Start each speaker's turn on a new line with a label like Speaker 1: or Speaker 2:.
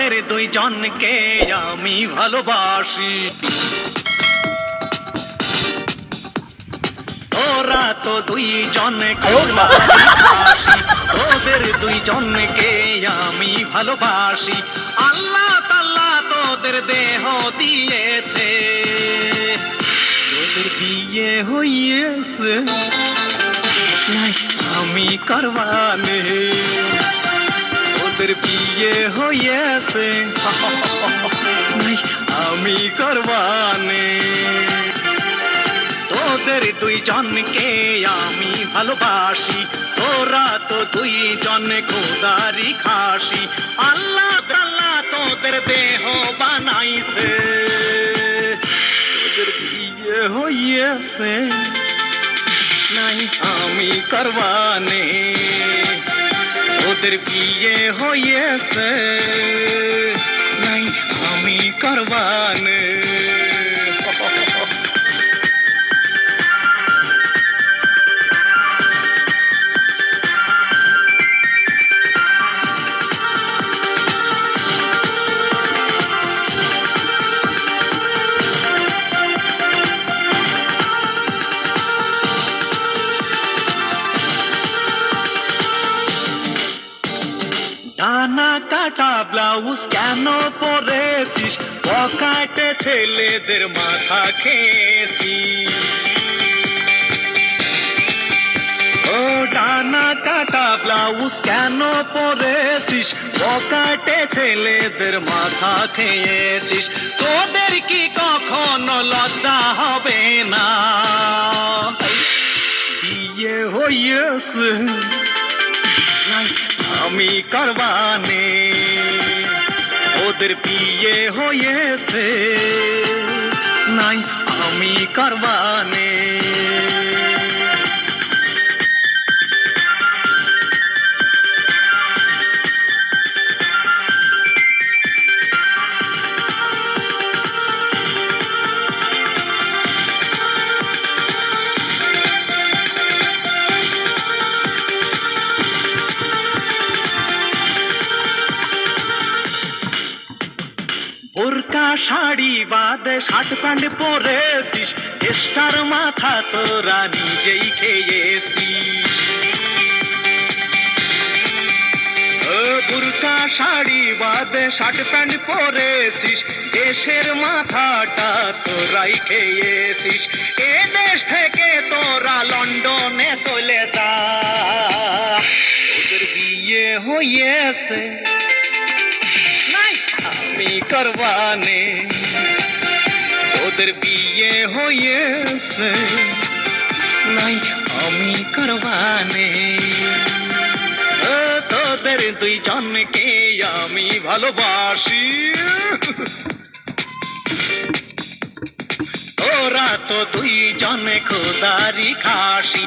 Speaker 1: তোদের দুইজনকে আমি ভালোবাসি। তোরা তো দুইজন খোদারি, তোদের দুইজনকে আমি ভালোবাসি। আল্লাহ তাআলা তোদের দেহ দিয়েছে, তোদের বিয়ে হইয়েছে, আমি করবানে। তোদের বিয়ে হইয়েছে, আমি করবানে। তোদের দুইজনকে আমি ভালোবাসি, তোরা তো দুইজন খোদারি খাসি। আল্লাহ তাআলা তোদের দেহ বানাইছে, তোদের বিয়ে হইয়েছে, নাই আমি করবানে। তোদের বিয়ে হইয়েছে, নাই আমি করবানে। ডানা কাটা ব্লাউজ কেন পরেছিস, পকেটে ছেলেদের মাথা খেয়েছিস। ও ডানা কাটা ব্লাউজ কেন পরেছিস, পকেটে ছেলেদের মাথা খেয়েছিস। তোদের কি কখনো লজ্জা হবে না, বিয়ে হইয়েছে, আমি করবানে। ওদের বিয়ে হয়েছে, নাই আমি করবানে। বোরকা শাড়ি বাদে শার্ট প্যান্ট পরেছিস, স্টার মাথা তোরা নিজেই খেয়েছিস। বোরকা শাড়ি বাদে শার্ট প্যান্ট পরেছিস, দেশের মাথাটা তোরাই খেয়েছিস। এ দেশ থেকে তোরা লন্ডনে চলে যা, তোদের বিয়ে হইয়েছে, আমি করবানে। তোদের বিয়ে হয়েছে, নাই আমি করবানে। তোদের দুইজনকে আমি ভালোবাসি, তোরা তো দুইজন খোদারি খাসি।